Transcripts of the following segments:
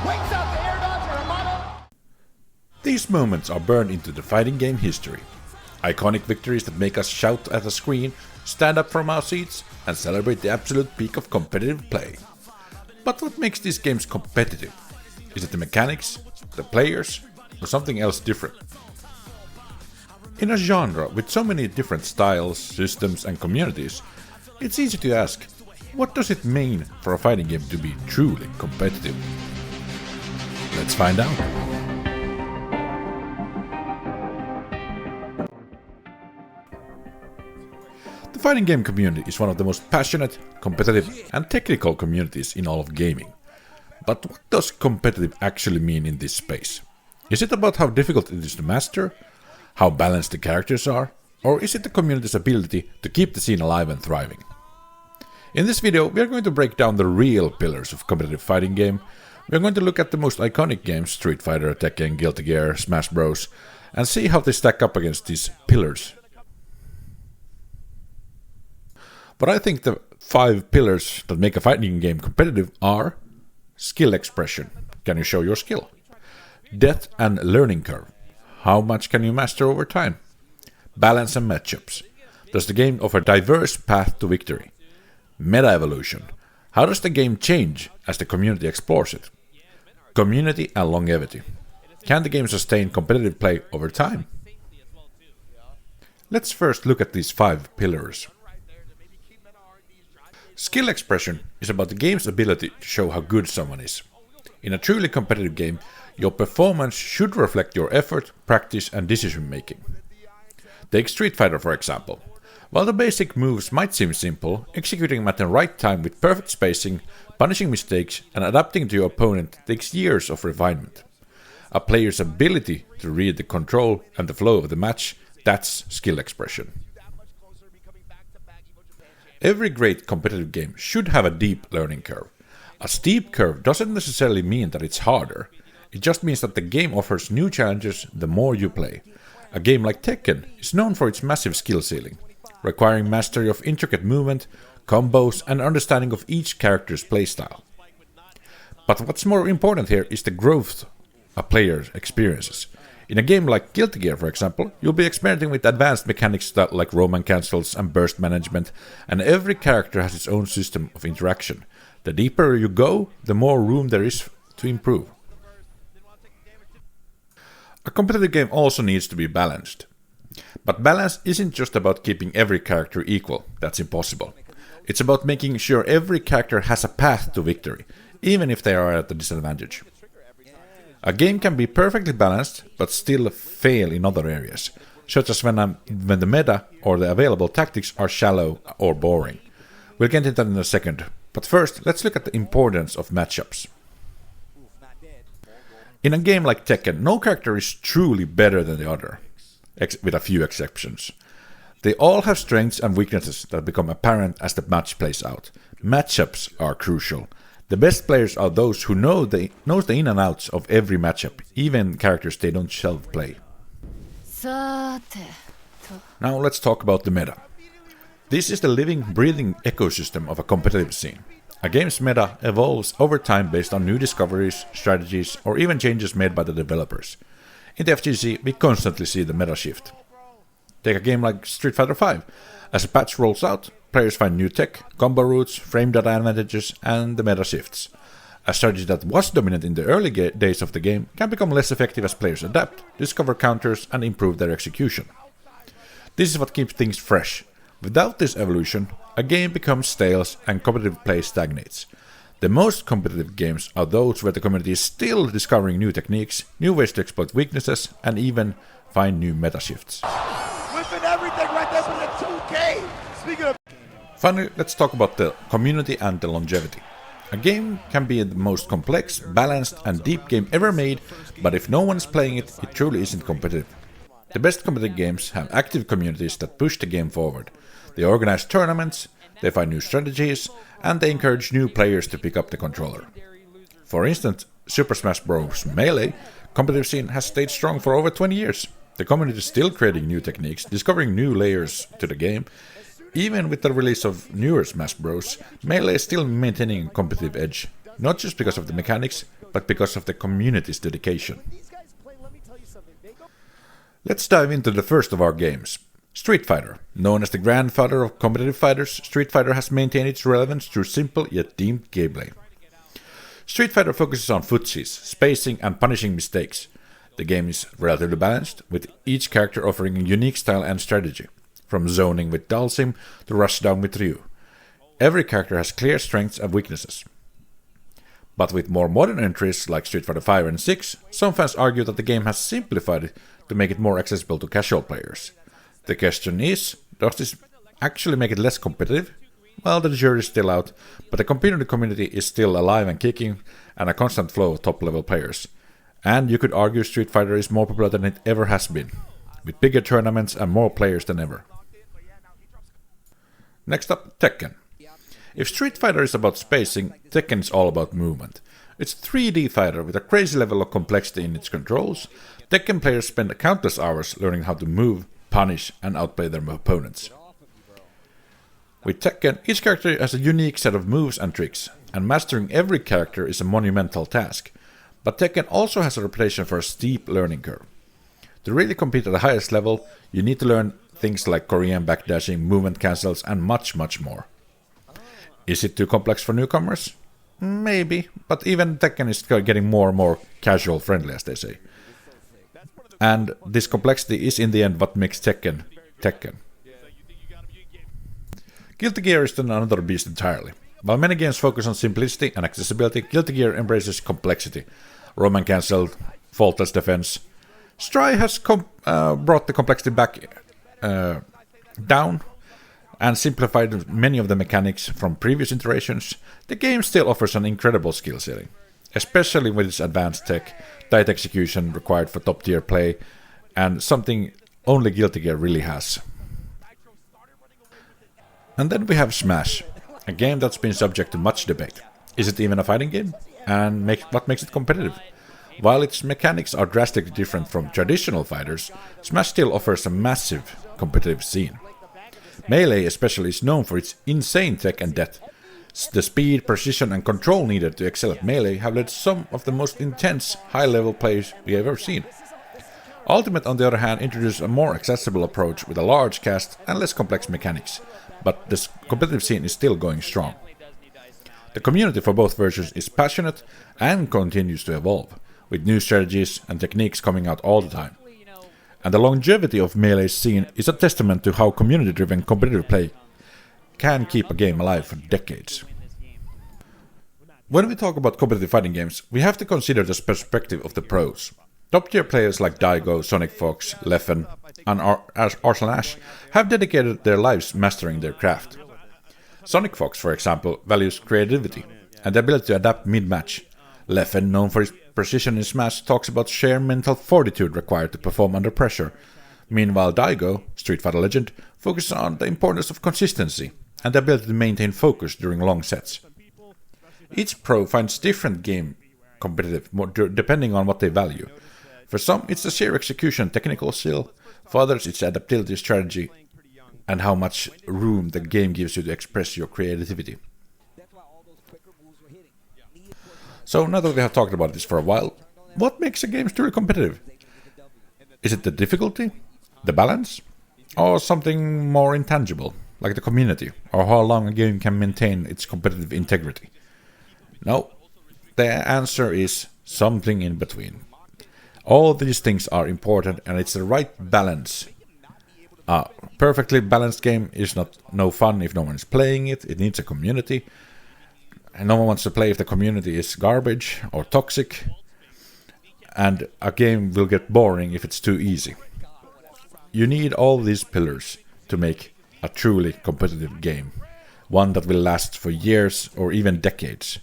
Wakes up the air dodge and Armado. These moments are burned into the fighting game history. Iconic victories that make us shout at a screen, stand up from our seats, and celebrate the absolute peak of competitive play. But what makes these games competitive? Is it the mechanics, the players, or something else different? In a genre with so many different styles, systems, and communities, it's easy to ask, what does it mean for a fighting game to be truly competitive? Let's find out. The fighting game community is one of the most passionate, competitive, and technical communities in all of gaming. But what does competitive actually mean in this space? Is it about how difficult it is to master? How balanced the characters are? Or is it the community's ability to keep the scene alive and thriving? In this video, we are going to break down the real pillars of competitive fighting game. We are going to look at the most iconic games, Street Fighter, Tekken, Guilty Gear, Smash Bros, and see how they stack up against these pillars. But I think the 5 pillars that make a fighting game competitive are skill expression. Can you show your skill? Depth and learning curve. How much can you master over time? Balance and matchups. Does the game offer a diverse path to victory? Meta evolution. How does the game change as the community explores it? Community and longevity. Can the game sustain competitive play over time? Let's first look at these 5 pillars. Skill expression is about the game's ability to show how good someone is. In a truly competitive game, your performance should reflect your effort, practice, and decision making. Take Street Fighter for example. While the basic moves might seem simple, executing them at the right time with perfect spacing, punishing mistakes, and adapting to your opponent takes years of refinement. A player's ability to read the control and the flow of the match, that's skill expression. Every great competitive game should have a deep learning curve. A steep curve doesn't necessarily mean that it's harder. It just means that the game offers new challenges the more you play. A game like Tekken is known for its massive skill ceiling, requiring mastery of intricate movement, combos, and understanding of each character's playstyle. But what's more important here is the growth a player experiences. In a game like Guilty Gear, for example, you'll be experimenting with advanced mechanics like Roman cancels and burst management, and every character has its own system of interaction. The deeper you go, the more room there is to improve. A competitive game also needs to be balanced. But balance isn't just about keeping every character equal, that's impossible. It's about making sure every character has a path to victory, even if they are at a disadvantage. A game can be perfectly balanced, but still fail in other areas, such as when the meta or the available tactics are shallow or boring. We'll get into that in a second, but first let's look at the importance of matchups. In a game like Tekken, no character is truly better than the other, with a few exceptions. They all have strengths and weaknesses that become apparent as the match plays out. Matchups are crucial. The best players are those who knows the in and outs of every matchup, even characters they don't self-play. Now let's talk about the meta. This is the living, breathing ecosystem of a competitive scene. A game's meta evolves over time based on new discoveries, strategies, or even changes made by the developers. In the FGC, we constantly see the meta shift. Take a game like Street Fighter V. As a patch rolls out, players find new tech, combo routes, frame data advantages, and the meta shifts. A strategy that was dominant in the early days of the game can become less effective as players adapt, discover counters, and improve their execution. This is what keeps things fresh. Without this evolution, a game becomes stale and competitive play stagnates. The most competitive games are those where the community is still discovering new techniques, new ways to exploit weaknesses, and even find new meta shifts. Whipping everything right there for the 2K. Speaking of... Finally, let's talk about the community and the longevity. A game can be the most complex, balanced, and deep game ever made, but if no one's playing it, it truly isn't competitive. The best competitive games have active communities that push the game forward. They organize tournaments, they find new strategies, and they encourage new players to pick up the controller. For instance, Super Smash Bros. Melee competitive scene has stayed strong for over 20 years. The community is still creating new techniques, discovering new layers to the game. Even with the release of newer Smash Bros, Melee is still maintaining a competitive edge, not just because of the mechanics, but because of the community's dedication. Let's dive into the first of our games. Street Fighter. Known as the grandfather of competitive fighters, Street Fighter has maintained its relevance through simple yet deep gameplay. Street Fighter focuses on footsies, spacing and punishing mistakes. The game is relatively balanced, with each character offering a unique style and strategy, from zoning with Dalsim to rushdown with Ryu. Every character has clear strengths and weaknesses. But with more modern entries like Street Fighter 5 and 6, some fans argue that the game has simplified it to make it more accessible to casual players. The question is, does this actually make it less competitive? Well, the jury is still out, but the community is still alive and kicking, and a constant flow of top-level players. And you could argue Street Fighter is more popular than it ever has been, with bigger tournaments and more players than ever. Next up, Tekken. If Street Fighter is about spacing, Tekken is all about movement. It's a 3D fighter with a crazy level of complexity in its controls. Tekken players spend countless hours learning how to move, punish, and outplay their opponents. With Tekken, each character has a unique set of moves and tricks, and mastering every character is a monumental task. But Tekken also has a reputation for a steep learning curve. To really compete at the highest level, you need to learn things like Korean backdashing, movement cancels, and much more. Is it too complex for newcomers? Maybe, but even Tekken is getting more and more casual friendly, as they say. And this complexity is in the end what makes Tekken Tekken. Guilty Gear is then another beast entirely. While many games focus on simplicity and accessibility, Guilty Gear embraces complexity. Roman cancelled, faultless defense. Stry has brought the complexity back down and simplified many of the mechanics from previous iterations. The game still offers an incredible skill ceiling, especially with its advanced tech, tight execution required for top tier play, and something only Guilty Gear really has. And then we have Smash, a game that's been subject to much debate. Is it even a fighting game? And what makes it competitive? While its mechanics are drastically different from traditional fighters, Smash still offers a massive competitive scene. Melee especially is known for its insane tech and depth. The speed, precision and control needed to excel at Melee have led to some of the most intense, high-level plays we have ever seen. Ultimate, on the other hand, introduces a more accessible approach with a large cast and less complex mechanics, but this competitive scene is still going strong. The community for both versions is passionate and continues to evolve, with new strategies and techniques coming out all the time. And the longevity of Melee's scene is a testament to how community-driven competitive play can keep a game alive for decades. When we talk about competitive fighting games, we have to consider the perspective of the pros. Top-tier players like Daigo, Sonic Fox, Leffen, and Arslan Ash have dedicated their lives mastering their craft. Sonic Fox, for example, values creativity and the ability to adapt mid-match. Leffen, known for his precision in Smash, talks about sheer mental fortitude required to perform under pressure. Meanwhile, Daigo, Street Fighter legend, focuses on the importance of consistency and the ability to maintain focus during long sets. Each pro finds different game competitive depending on what they value. For some, it's the sheer execution technical skill. For others, it's adaptability strategy and how much room the game gives you to express your creativity. So now that we have talked about this for a while, what makes a game truly competitive? Is it the difficulty, the balance, or something more intangible, like the community, or how long a game can maintain its competitive integrity? No, the answer is something in between. All these things are important, and it's the right balance. A perfectly balanced game is no fun if no one is playing it. It needs a community. And no one wants to play if the community is garbage or toxic. And a game will get boring if it's too easy. You need all these pillars to make a truly competitive game. One that will last for years or even decades.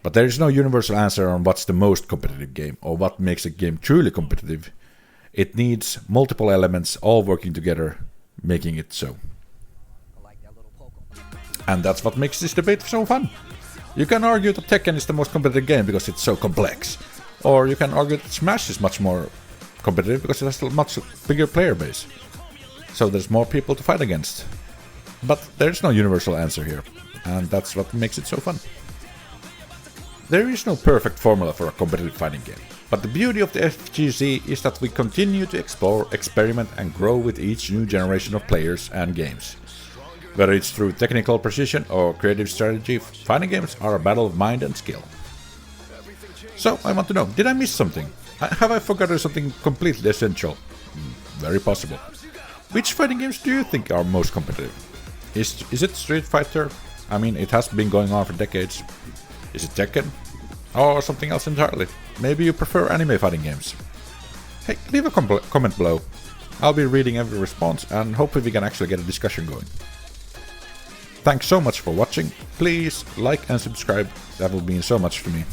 But there is no universal answer on what's the most competitive game or what makes a game truly competitive. It needs multiple elements all working together, making it so. And that's what makes this debate so fun. You can argue that Tekken is the most competitive game because it's so complex. Or you can argue that Smash is much more competitive because it has a much bigger player base. So there's more people to fight against. But there's no universal answer here. And that's what makes it so fun. There is no perfect formula for a competitive fighting game, but the beauty of the FGC is that we continue to explore, experiment and grow with each new generation of players and games. Whether it's through technical precision or creative strategy, fighting games are a battle of mind and skill. So, I want to know, did I miss something? Have I forgotten something completely essential? Very possible. Which fighting games do you think are most competitive? Is it Street Fighter? I mean, it has been going on for decades. Is it Tekken? Or something else entirely? Maybe you prefer anime fighting games? Hey, leave a comment below. I'll be reading every response and hopefully we can actually get a discussion going. Thanks so much for watching. Please like and subscribe. That will mean so much to me.